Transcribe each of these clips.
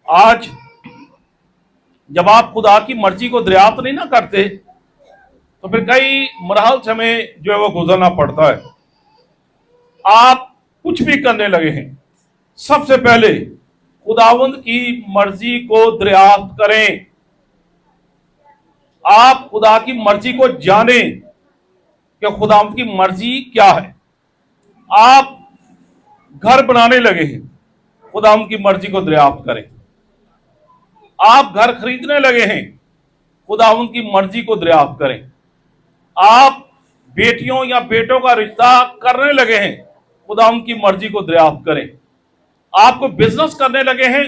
آج جب آپ خدا کی مرضی کو دریافت نہیں نہ کرتے تو پھر کئی مراحل سے ہمیں جو ہے وہ گزرنا پڑتا ہے. آپ کچھ بھی کرنے لگے ہیں، سب سے پہلے خداوند کی مرضی کو دریافت کریں. آپ خدا کی مرضی کو جانیں کہ خداوند کی مرضی کیا ہے. آپ گھر بنانے لگے ہیں، خداوند کی مرضی کو دریافت کریں. آپ گھر خریدنے لگے ہیں، خداوند کی مرضی کو دریافت کریں. آپ بیٹیوں یا بیٹوں کا رشتہ کرنے لگے ہیں، خداوند کی مرضی کو دریافت کریں. آپ کو بزنس کرنے لگے ہیں،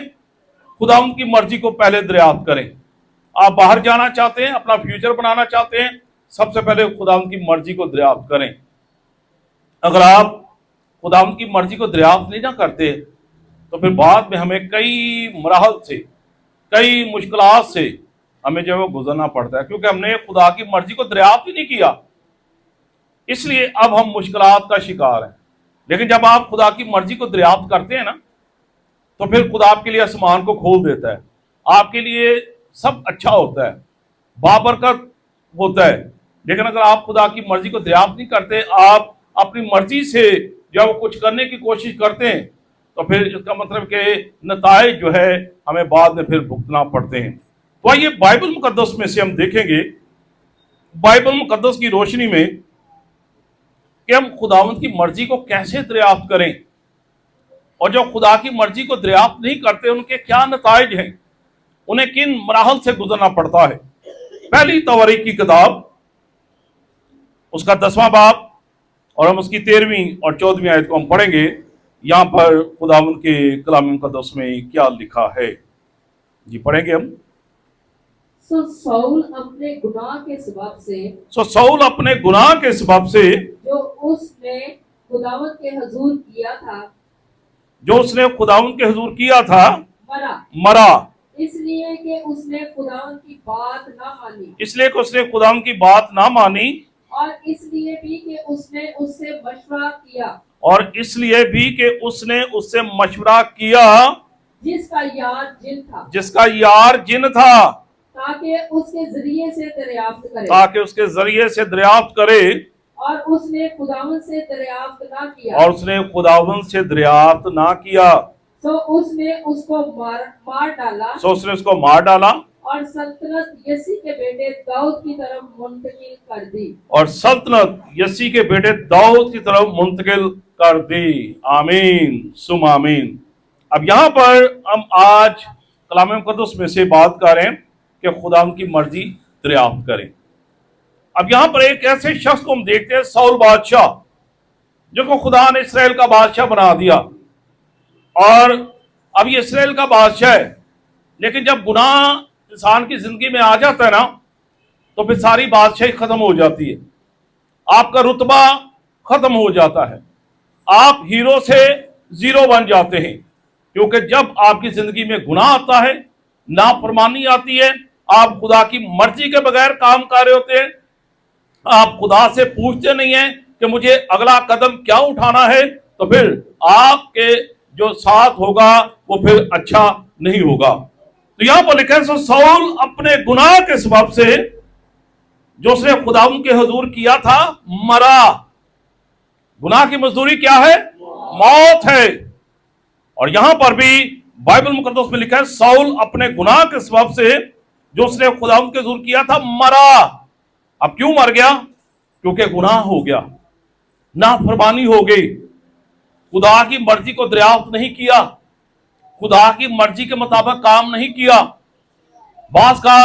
خداوند کی مرضی کو پہلے دریافت کریں. آپ باہر جانا چاہتے ہیں، اپنا فیوچر بنانا چاہتے ہیں، سب سے پہلے خداوند کی مرضی کو دریافت کریں. اگر آپ خداوند کی مرضی کو دریافت نہیں نہ کرتے تو پھر بعد میں ہمیں کئی مراحل سے، کئی مشکلات سے ہمیں جو ہے وہ گزرنا پڑتا ہے، کیونکہ ہم نے خدا کی مرضی کو دریافت ہی نہیں کیا. اس لیے اب ہم مشکلات کا شکار ہیں. لیکن جب آپ خدا کی مرضی کو دریافت کرتے ہیں نا تو پھر خدا آپ کے لیے آسمان کو کھول دیتا ہے. آپ کے لیے سب اچھا ہوتا ہے، بابرکت ہوتا ہے. لیکن اگر آپ خدا کی مرضی کو دریافت نہیں کرتے، آپ اپنی مرضی سے جب وہ کچھ کرنے کی کوشش کرتے ہیں تو پھر اس کا مطلب کہ نتائج جو ہے ہمیں بعد میں پھر بھگتنا پڑتے ہیں. تو آئیے بائبل مقدس میں سے ہم دیکھیں گے، بائبل مقدس کی روشنی میں، کہ ہم خداوند کی مرضی کو کیسے دریافت کریں، اور جو خدا کی مرضی کو دریافت نہیں کرتے ان کے کیا نتائج ہیں، انہیں کن مراحل سے گزرنا پڑتا ہے. پہلی تواریخ کی کتاب، اس کا 10واں باب، اور ہم اس کی 13ویں اور 14ویں آیت کو ہم پڑھیں گے. یہاں پر خداوند کے کلام مقدس میں کیا لکھا ہے. جی پڑھیں گے ہم. سو ساؤل اپنے گناہ کے سبب سے جو اس نے خداوند کے حضور کیا تھا مرا. اس لیے کہ اس نے خداوند کی بات نہ مانی اور اس لیے بھی کہ اس نے اس سے مشورہ کیا جس کا یار جن تھا تاکہ اس کے ذریعے سے دریافت کرے اور اس نے خداوند سے دریافت نہ کیا. سو اس نے اس کو مار ڈالا اور سلطنت یسی کے بیٹے داؤد کی طرف منتقل کر دی. آمین ثم آمین. اب یہاں پر ہم آج کلام مقدس میں سے بات کریں کہ خداوند کی مرضی دریافت کریں. اب یہاں پر ایک ایسے شخص کو ہم دیکھتے ہیں، ساؤل بادشاہ، جو کو خدا نے اسرائیل کا بادشاہ بنا دیا، اور اب یہ اسرائیل کا بادشاہ ہے. لیکن جب گناہ انسان کی زندگی میں آ جاتا ہے نا تو پھر ساری بادشاہی ختم ہو جاتی ہے، آپ کا رتبہ ختم ہو جاتا ہے، آپ ہیرو سے زیرو بن جاتے ہیں. کیونکہ جب آپ کی زندگی میں گناہ آتا ہے، نافرمانی آتی ہے، آپ خدا کی مرضی کے بغیر کام کر رہے ہوتے ہیں، آپ خدا سے پوچھتے نہیں ہیں کہ مجھے اگلا قدم کیا اٹھانا ہے، تو پھر آپ کے جو ساتھ ہوگا وہ پھر اچھا نہیں ہوگا. تو یہاں پر لکھا ہے، ساؤل اپنے گناہ کے سبب سے جو اس نے خداوند کے حضور کیا تھا مرا. گناہ کی مزدوری کیا ہے؟ موت ہے. اور یہاں پر بھی بائبل مقدس میں لکھا ہے، ساؤل اپنے گناہ کے سبب سے جو اس نے خداوند کے حضور کیا تھا مرا. اب کیوں مر گیا؟ کیونکہ گناہ ہو گیا، نافرمانی ہو گئی، خدا کی مرضی کو دریافت نہیں کیا، خدا کی مرضی کے مطابق کام نہیں کیا. بعض کا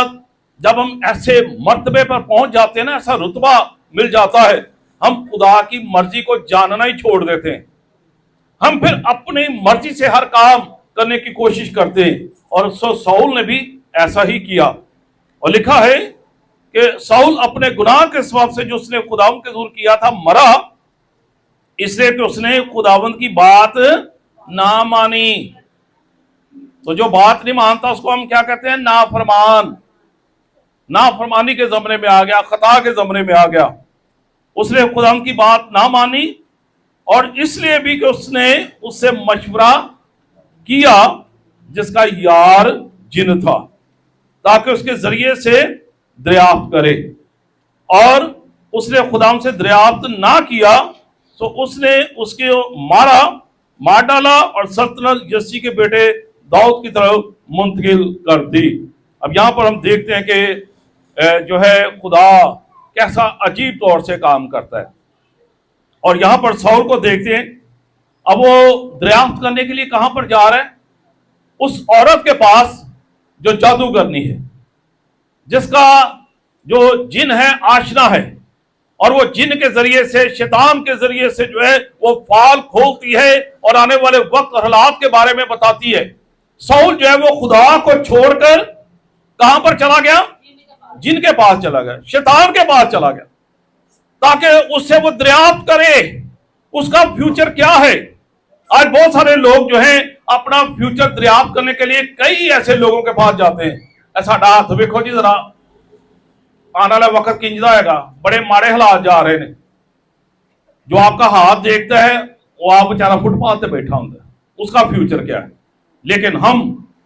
جب ہم ایسے مرتبے پر پہنچ جاتے ہیں نا، ایسا رتبہ مل جاتا ہے، ہم خدا کی مرضی کو جاننا ہی چھوڑ دیتے ہیں. ہم پھر اپنی مرضی سے ہر کام کرنے کی کوشش کرتے ہیں، اور ساؤل نے بھی ایسا ہی کیا. اور لکھا ہے کہ ساؤل اپنے گناہ کے سبب سے جو اس نے خداوند کے حضور کیا تھا مرا، اس لیے کہ اس نے خداوند کی بات نہ مانی. تو جو بات نہیں مانتا اس کو ہم کیا کہتے ہیں؟ نافرمان. نافرمانی کے زمرے میں آ گیا، خطا کے زمرے میں آ گیا. اس نے خداوند کی بات نہ مانی، اور اس لیے بھی کہ اس نے اس سے مشورہ کیا جس کا یار جن تھا تاکہ اس کے ذریعے سے دریافت کرے، اور اس نے خداوند سے دریافت نہ کیا تو اس نے اس کے مار ڈالا اور سلطنت یسی کے بیٹے داؤد کی طرف منتقل کر دی۔ اب یہاں پر ہم دیکھتے ہیں کہ جو ہے خدا کیسا عجیب طور سے کام کرتا ہے، اور یہاں پر ساؤل کو دیکھتے ہیں۔ اب وہ دریافت کرنے کے لیے کہاں پر جا رہا ہے؟ اس عورت کے پاس جو جادوگرنی ہے، جس کا جو جن ہے آشنا ہے، اور وہ جن کے ذریعے سے، شیطان کے ذریعے سے جو ہے وہ فال کھولتی ہے اور آنے والے وقت اور حالات کے بارے میں بتاتی ہے۔ ساؤل جو ہے وہ خدا کو چھوڑ کر کہاں پر چلا گیا؟ جن کے پاس چلا گیا، شیطان کے پاس چلا گیا، تاکہ اس سے وہ دریافت کرے اس کا فیوچر کیا ہے۔ آج بہت سارے لوگ جو ہیں اپنا فیوچر دریافت کرنے کے لیے کئی ایسے لوگوں کے پاس جاتے ہیں۔ ایسا ڈاٹ دیکھو جی ذرا آنے والا وقت کنج جائے گا، بڑے ماڑے حالات جا رہے ہیں۔ جو آپ کا ہاتھ دیکھتا ہے وہ آپ بیچارہ فٹ پاتھ پہ بیٹھا ہوتا ہے، اس کا فیوچر کیا ہے؟ لیکن ہم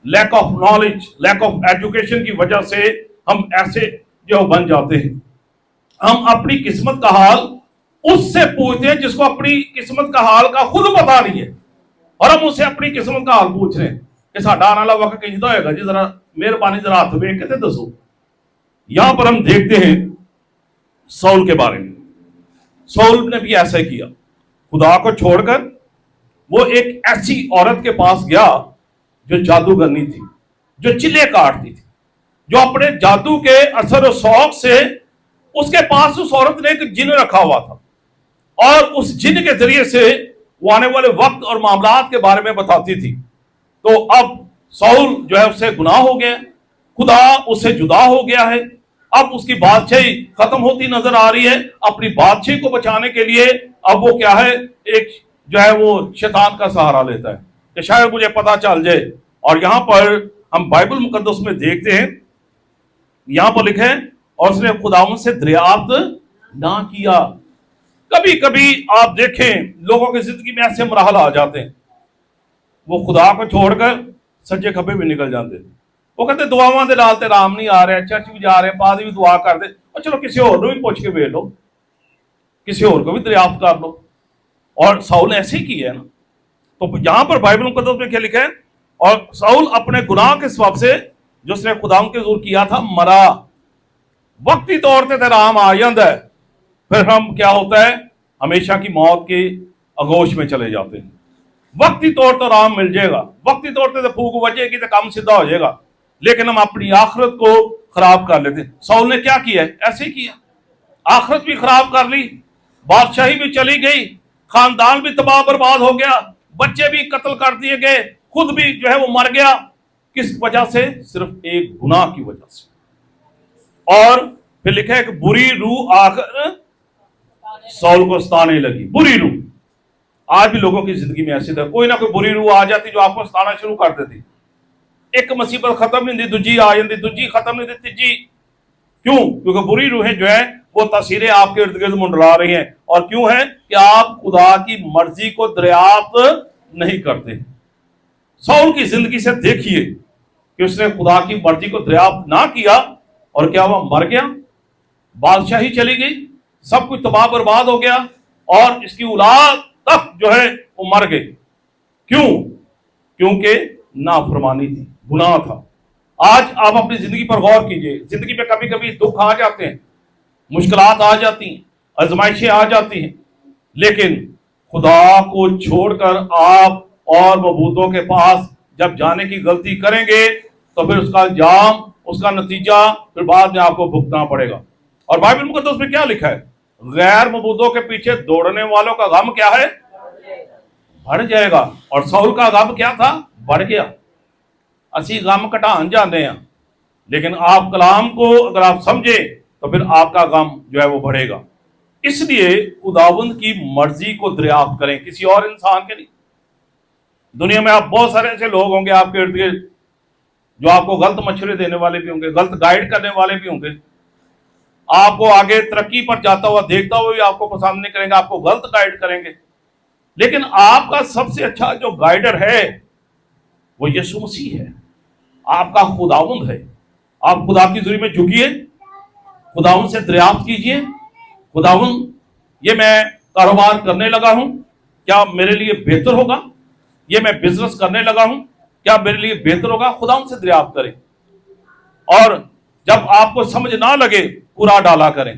lack of knowledge, lack of education کی وجہ سے ہم ایسے جو بن جاتے ہیں۔ ہم اپنی قسمت کا حال اس سے پوچھتے ہیں جس کو اپنی قسمت کا حال کا خود پتا نہیں ہے، اور ہم اسے اپنی قسمت کا حال پوچھ رہے ہیں کہ ساڈا آنے والا وقت کنج ہوئے گا جی، ذرا مہربانی ذرا ہاتھ دیکھ کے دسو۔ یہاں پر ہم دیکھتے ہیں ساؤل کے بارے میں، ساؤل نے بھی ایسا ہی کیا، خدا کو چھوڑ کر وہ ایک ایسی عورت کے پاس گیا جو جادوگرنی تھی، جو چلے کاٹتی تھی، جو اپنے جادو کے اثر و شوق سے اس کے پاس اس عورت نے ایک جن رکھا ہوا تھا، اور اس جن کے ذریعے سے وہ آنے والے وقت اور معاملات کے بارے میں بتاتی تھی۔ تو اب ساؤل جو ہے اس سے گناہ ہو گیا، خدا اس سے جدا ہو گیا ہے، اب اس کی بادشاہی ختم ہوتی نظر آ رہی ہے۔ اپنی بادشاہی کو بچانے کے لیے اب وہ کیا ہے، ایک جو ہے وہ شیطان کا سہارا لیتا ہے کہ شاید مجھے پتا چل جائے۔ اور یہاں پر ہم بائبل مقدس میں دیکھتے ہیں، یہاں پر لکھے اور اس نے خداوند سے دریافت نہ کیا۔ کبھی کبھی آپ دیکھیں لوگوں کی زندگی میں ایسے مراحل آ جاتے ہیں، وہ خدا کو چھوڑ کر سجے کھبے بھی نکل جاتے ہیں۔ وہ کہتے دعاواں دے نال تے رام نہیں آ رہے، چرچ بھی جا رہے ہیں، پادری بھی دعا کر دے، اور چلو کسی اور بھی پوچھ کے ویکھ لو، کسی اور کو بھی دریافت کر لو۔ اور ساؤل ایسے ہی کیا ہے نا۔ تو یہاں پر بائبل مقدس میں کیا لکھا ہے؟ اور ساؤل اپنے گناہ کے سبب سے جو اس نے خدا کے حضور کیا تھا مرا۔ وقتی طور تے آرام آ جاتا ہے، پھر ہم کیا ہوتا ہے، ہمیشہ کی موت کے آغوش میں چلے جاتے ہیں۔ وقتی طور پر آرام مل جائے گا، وقتی طور پہ پھونک بجے گی تو کام سیدھا ہو جائے گا، لیکن ہم اپنی آخرت کو خراب کر لیتے ہیں۔ ساؤل نے کیا کیا ہے؟ ایسے ہی کیا، آخرت بھی خراب کر لی، بادشاہی بھی چلی گئی، خاندان بھی تباہ برباد ہو گیا، بچے بھی قتل کر دیے گئے، خود بھی جو ہے وہ مر گیا۔ کس وجہ سے؟ صرف ایک گناہ کی وجہ سے۔ اور پھر لکھا ہے کہ بری روح آ کر ساؤل کو ستانے لگی۔ بری روح آج بھی لوگوں کی زندگی میں ایسی کوئی نہ کوئی بری روح آ جاتی جو آپ کو ستانا شروع کر دیتی۔ ایک مصیبت ختم نہیں ہوتی، دوجی آ جاتی، دوجی ختم نہیں ہوتی، تیجی۔ کیوں؟ کیونکہ بری روحیں جو ہیں وہ تاثیریں آپ کے ارد گرد منڈلا رہی ہیں، اور کیوں ہے کہ آپ خدا کی مرضی کو دریافت نہیں کرتے۔ ساؤل کی زندگی سے دیکھیے کہ اس نے خدا کی مرضی کو دریافت نہ کیا، اور کیا وہ مر گیا، بادشاہی چلی گئی، سب کچھ تباہ برباد ہو گیا، اور اس کی اولاد تک جو ہے وہ مر گئی۔ کیوں؟ کیونکہ نافرمانی تھی، گناہ تھا۔ آج آپ اپنی زندگی پر غور کیجئے، زندگی میں کبھی کبھی دکھ آ جاتے ہیں، مشکلات آ جاتی ہیں، آزمائشیں آ جاتی ہیں، لیکن خدا کو چھوڑ کر آپ اور معبودوں کے پاس جب جانے کی غلطی کریں گے تو پھر اس کا انجام، اس کا نتیجہ پھر بعد میں آپ کو بھگتنا پڑے گا۔ اور بائبل مقدس میں کیا لکھا ہے؟ غیر معبودوں کے پیچھے دوڑنے والوں کا غم کیا ہے؟ بڑھ جائے گا۔ اور ساؤل کا غم کیا تھا؟ بڑھ گیا۔ اسی غم کٹان جانے ہیں، لیکن آپ کلام کو اگر آپ سمجھیں تو پھر آپ کا غم جو ہے وہ بڑھے گا۔ اس لیے خداوند کی مرضی کو دریافت کریں، کسی اور انسان کے نہیں۔ دنیا میں آپ بہت سارے ایسے لوگ ہوں گے آپ کے ارد گرد جو آپ کو غلط مشورے دینے والے بھی ہوں گے، غلط گائیڈ کرنے والے بھی ہوں گے، آپ کو آگے ترقی پر جاتا ہوا دیکھتا ہوا بھی آپ کو پسند نہیں کریں گے، آپ کو غلط گائیڈ کریں گے۔ لیکن آپ کا سب سے اچھا جو گائیڈر ہے وہ یسوع مسیح ہے, آپ کا خداوند ہے. آپ خدا کی حضوری میں جھکیے, خداوند سے دریافت کیجئے, خداوند یہ میں کاروبار کرنے لگا ہوں, کیا میرے لیے بہتر ہوگا؟ یہ میں بزنس کرنے لگا ہوں, کیا میرے لیے بہتر ہوگا؟ خداوند سے دریافت کریں. اور جب آپ کو سمجھ نہ لگے پورا ڈالا کریں.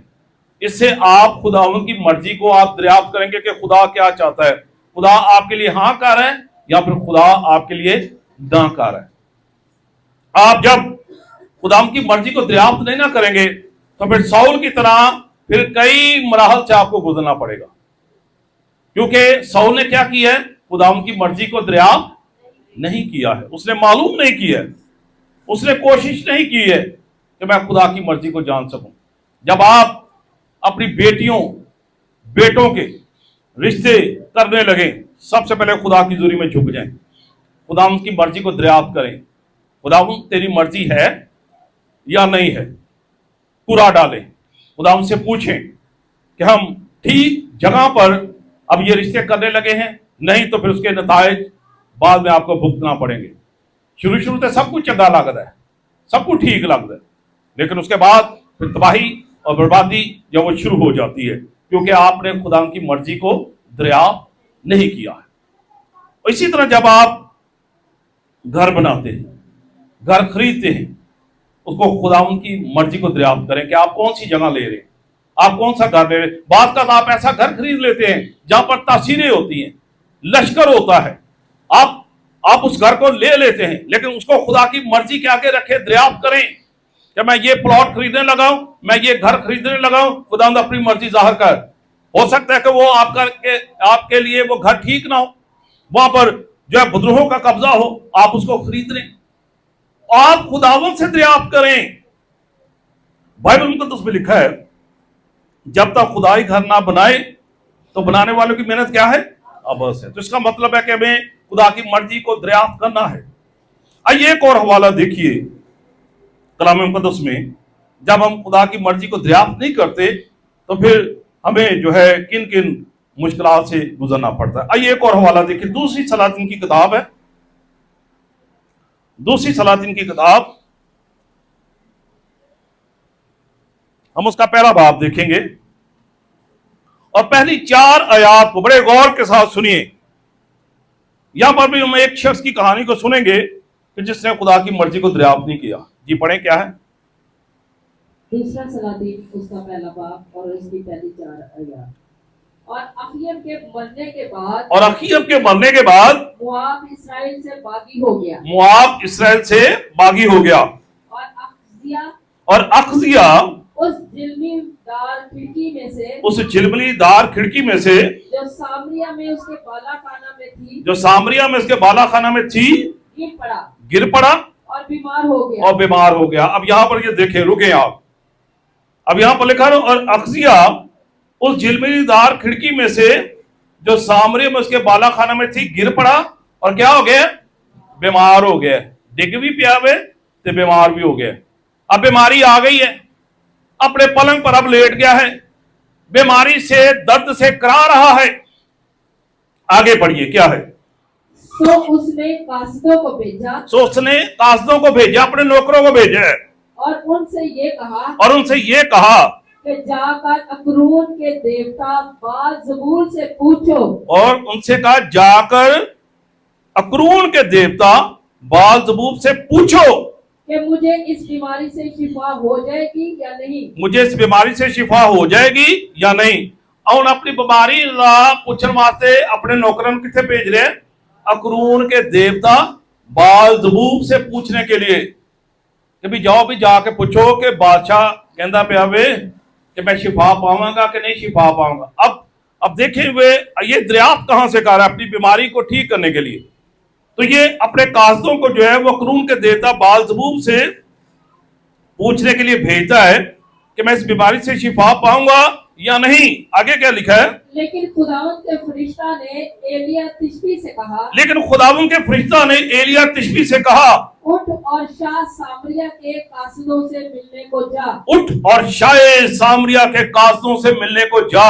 اس سے آپ خداوند کی مرضی کو آپ دریافت کریں گے کہ خدا کیا چاہتا ہے. خدا آپ کے لیے ہاں کہہ رہا ہے یا پھر خدا آپ کے لیے نہ کہہ رہا ہے. آپ جب خداوند کی مرضی کو دریافت نہیں نہ کریں گے تو پھر ساؤل کی طرح پھر کئی مراحل سے آپ کو گزرنا پڑے گا. کیونکہ ساؤل نے کیا کیا ہے؟ خداوند کی مرضی کو دریافت نہیں کیا ہے, اس نے معلوم نہیں کیا ہے, اس نے کوشش نہیں کی ہے کہ میں خدا کی مرضی کو جان سکوں. جب آپ اپنی بیٹیوں بیٹوں کے رشتے کرنے لگیں, سب سے پہلے خدا کی حضوری میں جھک جائیں, خداوند کی مرضی کو دریافت کریں. خداوند تیری مرضی ہے یا نہیں ہے؟ پورا ڈالیں, خداوند سے پوچھیں کہ ہم ٹھیک جگہ پر اب یہ رشتے کرنے لگے ہیں, نہیں تو پھر اس کے نتائج بعد میں آپ کو بھگتنا پڑیں گے. شروع سے سب کچھ چنگا لگتا ہے, سب کچھ ٹھیک لگتا ہے, لیکن اس کے بعد پھر تباہی اور بربادی جب وہ شروع ہو جاتی ہے, کیونکہ آپ نے خدا کی مرضی کو دریافت نہیں کیا ہے. اسی طرح جب آپ گھر بناتے ہیں, گھر خریدتے ہیں, اس کو خداوند کی مرضی کو دریافت کریں کہ آپ کون سی جگہ لے رہے ہیں, آپ کون سا گھر لے رہے ہیں. بعض کا آپ ایسا گھر خرید لیتے ہیں جہاں پر تاثیریں ہوتی ہیں, لشکر ہوتا ہے, آپ اس گھر کو لے لیتے ہیں, لیکن اس کو خدا کی مرضی کے آگے رکھے, دریافت کریں کہ میں یہ پلاٹ خریدنے لگا ہوں, میں یہ گھر خریدنے لگا ہوں, خداوند اپنی مرضی ظاہر کر. ہو سکتا ہے کہ وہ آپ کے لیے وہ گھر ٹھیک نہ ہو, وہاں پر جو ہے بدروہوں کا قبضہ ہو, آپ اس کو خرید لیں. آپ خداوند سے دریافت کریں. بائبل مقدس میں لکھا ہے جب تک خدائی گھر نہ بنائے تو بنانے والوں کی محنت کیا ہے؟ ابس ہے. تو اس کا مطلب ہے کہ ہمیں خدا کی مرضی کو دریافت کرنا ہے. آئیے ایک اور حوالہ دیکھیے کلام مقدس میں. جب ہم خدا کی مرضی کو دریافت نہیں کرتے تو پھر ہمیں جو ہے کن کن مشکلات سے گزرنا پڑتا ہے. آئیے ایک اور حوالہ دیکھیے, دوسری سلاطین کی کتاب ہے, دوسری سلاطین کی کتاب, ہم اس کا پہلا باب دیکھیں گے اور پہلی 4 آیات کو بڑے غور کے ساتھ سنیے. یہاں پر بھی ہم ایک شخص کی کہانی کو سنیں گے کہ جس نے خدا کی مرضی کو دریافت نہیں کیا. جی پڑھیں, کیا ہے؟ دوسرا سلاطین اس کا پہلا باب اور اس کی پہلی 4 آیات. اور اخیب کے مرنے کے بعد مواب اسرائیل سے باغی ہو گیا. مواب اسرائیل سے باغی ہو گیا. اور اخزیا اس جلمی دار کھڑکی میں سے جو سامریا میں اس کے بالا خانہ میں تھی گر پڑا اور بیمار ہو گیا. اب یہاں پر یہ دیکھیں, رکیں آپ, اب یہاں پر لکھا اور اخزیا اس جلمی دار کھڑکی میں سے جو سامریا میں اس کے بالا خانہ میں تھی گر پڑا اور کیا ہو گیا؟ بیمار ہو گیا. ڈگ بھی پیا ہوئے تو بیمار بھی ہو گیا. اب بیماری آ گئی ہے, اپنے پلنگ پر اب لیٹ گیا ہے, بیماری سے درد سے کرا رہا ہے. آگے پڑھیے, کیا ہے؟ سو اس نے قاصدوں کو بھیجا, اپنے نوکروں کو بھیجا اور ان سے یہ کہا کہ جا کر اکرون کے دیوتا بال زبول سے پوچھو. اور ان سے کہا جا کر اکرون کے دیوتا بال زبول سے پوچھو کہ مجھے اس بیماری سے شفا ہو جائے گی یا نہیں. مجھے اس بیماری سے شفا ہو جائے گی یا نہیں. اور اپنی بیماری پوچھنے واسطے اپنے نوکروں کتنے بھیج رہے ہیں؟ اکرون کے دیوتا بال زبوب سے پوچھنے کے لیے کہ بھی جاؤ, بھی جا کے پوچھو کہ بادشاہ کہندا پیا وے کہ میں شفا پاؤں گا کہ نہیں شفا پاؤں گا. اب دیکھیں وہ یہ دریافت کہاں سے کر رہا ہے اپنی بیماری کو ٹھیک کرنے کے لیے. تو یہ اپنے قاصدوں کو جو ہے وہ اکرون کے دیوتا بال زبوب سے پوچھنے کے لیے بھیجتا ہے کہ میں اس بیماری سے شفا پاؤں گا یا نہیں. آگے کیا لکھا ہے؟ لیکن خداوند کے فرشتہ نے ایلیا تشبی سے کہا اٹھ اور شاہ سامریا کے قاصدوں سے ملنے کو جا. اٹھ اور شاہ سامریا کے قاصدوں سے ملنے کو جا.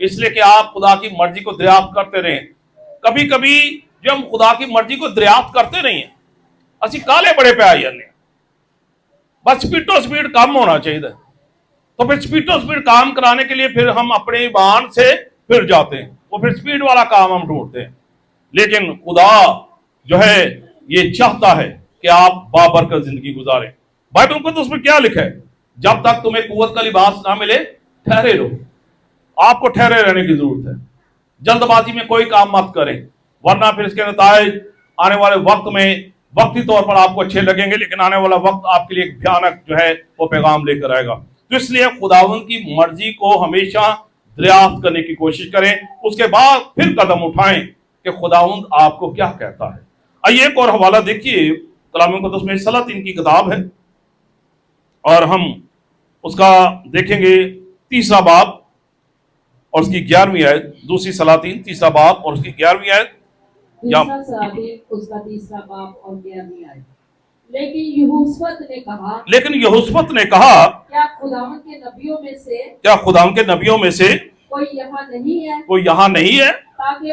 اس لیے کہ آپ خدا کی مرضی کو دریافت کرتے رہیں. کبھی کبھی جو ہم خدا کی مرضی کو دریافت کرتے نہیں ہیں, اسی کالے بڑے پہ آئی جانے, بس سپیڈ کام ہونا چاہیے. تو پھر سپیڈ کام کرانے کے لیے پھر ہم اپنے ایمان سے پھر جاتے ہیں, وہ پھر سپیڈ والا کام ہم ڈھونڈتے ہیں. لیکن خدا جو ہے یہ چاہتا ہے کہ آپ بابرکت زندگی گزاریں. بائبل مقدس میں کیا لکھا ہے؟ جب تک تمہیں قوت کا لباس نہ ملے ٹھہرے رہو. آپ کو ٹھہرے رہنے کی ضرورت ہے. جلد بازی میں کوئی کام مت کریں, ورنہ پھر اس کے نتائج آنے والے وقت میں وقتی طور پر آپ کو اچھے لگیں گے, لیکن آنے والا وقت آپ کے لیے ایک بھیانک جو ہے وہ پیغام لے کر آئے گا. تو اس لیے خداوند کی مرضی کو ہمیشہ دریافت کرنے کی کوشش کریں, اس کے بعد پھر قدم اٹھائیں کہ خداوند آپ کو کیا کہتا ہے. آئیے ایک اور حوالہ دیکھیے کلام مقدس میں, سلاطین کی کتاب ہے اور ہم اس کا دیکھیں گے 3 باب اور اس کی 11ویں آیت. دوسری سلاطین 3 باب اور اس کی 11ویں آیت. دوسرا سلاطین اس کا 3 باب اور 11ویں آیت. لیکن یہوشافت نے کہا کیا خداوند کے نبیوں میں سے کوئی یہاں نہیں ہے تاکہ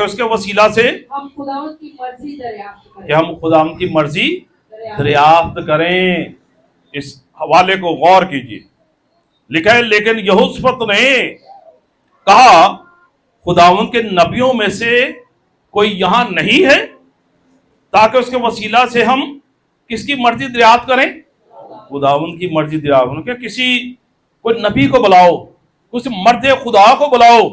اس کے وسیلہ سے ہم خداوند کی مرضی دریافت کریں. اس حوالے کو غور کیجیے. لکھا ہے لیکن یہوشافت نے کہا خداوند کے نبیوں میں سے کوئی یہاں نہیں ہے تاکہ اس کے وسیلہ سے ہم کس کی مرضی دریافت کریں؟ خداوند کی مرضی دریافت کریں. کہ کوئی نبی کو بلاؤ, کسی مرد خدا کو بلاؤ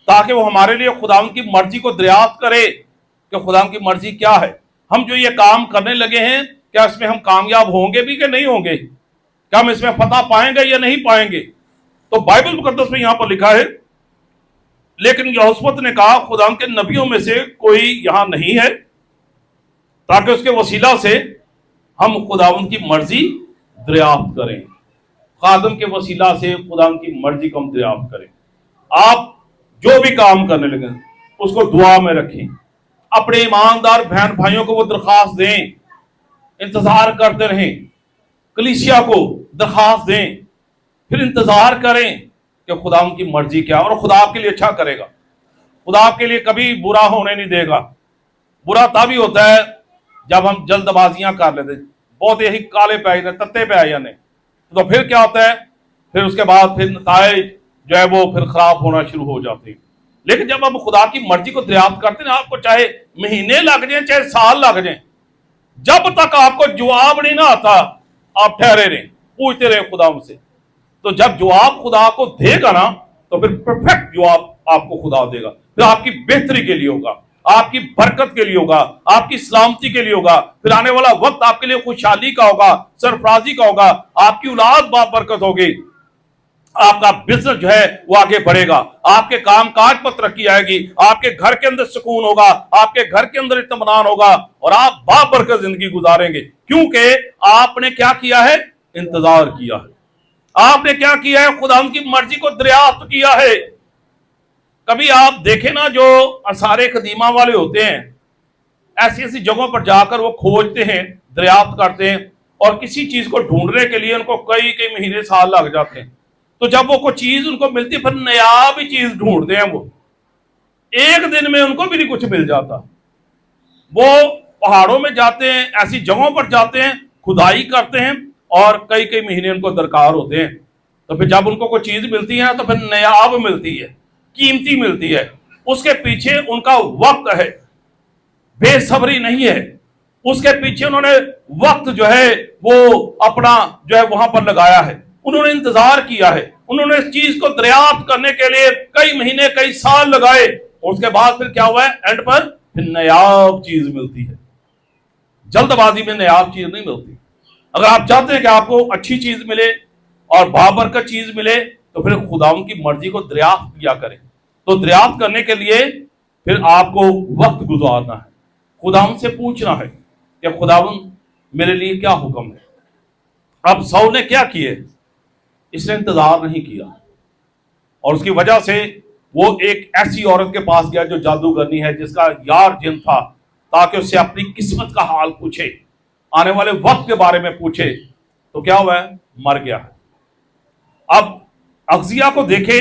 تاکہ وہ ہمارے لیے خداوند کی مرضی کو دریافت کرے کہ خداوند کی مرضی کیا ہے. ہم جو یہ کام کرنے لگے ہیں کیا اس میں ہم کامیاب ہوں گے بھی کہ نہیں ہوں گے؟ کیا ہم اس میں فتح پائیں گے یا نہیں پائیں گے؟ تو بائبل مقدس میں یہاں پر لکھا ہے لیکن یہوشافت نے کہا خداوند کے نبیوں میں سے کوئی یہاں نہیں ہے تاکہ اس کے وسیلہ سے ہم خداوند کی مرضی دریافت کریں. خادم کے وسیلہ سے خداوند کی مرضی کو ہم دریافت کریں. آپ جو بھی کام کرنے لگیں اس کو دعا میں رکھیں. اپنے ایماندار بہن بھائیوں کو وہ درخواست دیں, انتظار کرتے رہیں. کلیسیا کو درخواست دیں, پھر انتظار کریں کہ خداوند کی مرضی کیا, اور خدا آپ کے لیے اچھا کرے گا. خدا آپ کے لیے کبھی برا ہونے نہیں دے گا. برا تب ہی ہوتا ہے جب ہم جلد بازیاں کر لیتے, بہت یہی کالے پہ آئی تتے پہ آئی جانے, تو پھر کیا ہوتا ہے, پھر اس کے بعد پھر نتائج جو ہے وہ پھر خراب ہونا شروع ہو جاتے ہیں. لیکن جب آپ خدا کی مرضی کو دریافت کرتے ہیں, آپ کو چاہے مہینے لگ جائیں چاہے سال لگ جائیں, جب تک آپ کو جواب نہیں نہ آتا آپ ٹھہرے رہیں, پوچھتے رہیں خدا سے. تو جب جواب خدا کو دے گا نا تو پھر پرفیکٹ جواب آپ کو خدا دے گا. پھر آپ کی بہتری کے لیے ہوگا, آپ کی برکت کے لیے ہوگا, آپ کی سلامتی کے لیے ہوگا. پھر آنے والا وقت آپ کے لیے خوشحالی کا ہوگا, سرفرازی کا ہوگا. آپ کی اولاد بابرکت ہوگی, آپ کا بزنس جو ہے وہ آگے بڑھے گا, آپ کے کام کاج پر ترقی آئے گی, آپ کے گھر کے اندر سکون ہوگا, آپ کے گھر کے اندر اطمینان ہوگا, اور آپ بابرکت زندگی گزاریں گے. کیونکہ آپ نے کیا کیا ہے؟ انتظار کیا ہے. آپ نے کیا کیا ہے؟ خداوند کی مرضی کو دریافت کیا ہے. کبھی آپ دیکھیں نا جو آثار قدیمہ والے ہوتے ہیں, ایسی ایسی جگہوں پر جا کر وہ کھوجتے ہیں, دریافت کرتے ہیں, اور کسی چیز کو ڈھونڈنے کے لیے ان کو کئی مہینے سال لگ جاتے ہیں. تو جب وہ کوئی چیز ان کو ملتی, پھر نیا بھی چیز ڈھونڈتے ہیں. وہ ایک دن میں ان کو بھی نہیں کچھ مل جاتا. وہ پہاڑوں میں جاتے ہیں, ایسی جگہوں پر جاتے ہیں, کھدائی کرتے ہیں, اور کئی مہینے ان کو درکار ہوتے ہیں. تو پھر جب ان کو کوئی چیز ملتی ہے تو پھر نیاب ملتی ہے, قیمتی ملتی ہے. اس کے پیچھے ان کا وقت ہے, بے صبری نہیں ہے. اس کے پیچھے انہوں نے وقت جو ہے وہ اپنا جو ہے وہاں پر لگایا ہے. انہوں نے انتظار کیا ہے, انہوں نے اس چیز کو دریافت کرنے کے لیے کئی مہینے کئی سال لگائے, اور اس کے بعد پھر کیا ہوا ہے؟ اینڈ پر پھر نیاب چیز ملتی ہے. جلد بازی میں نیاب چیز نہیں ملتی. اگر آپ چاہتے ہیں کہ آپ کو اچھی چیز ملے اور بابرکت چیز ملے تو پھر خداوند کی مرضی کو دریافت کیا کریں. تو دریافت کرنے کے لیے پھر آپ کو وقت گزارنا ہے, خداوند سے پوچھنا ہے کہ خداوند میرے لیے کیا حکم ہے. اب ساؤل نے کیا کیے؟ اس نے انتظار نہیں کیا, اور اس کی وجہ سے وہ ایک ایسی عورت کے پاس گیا جو جادوگرنی ہے, جس کا یار جن تھا, تاکہ اس سے اپنی قسمت کا حال پوچھے, آنے والے وقت کے بارے میں پوچھے. تو کیا ہوا ہے؟ مر گیا ہے. اب اغزیہ کو دیکھیں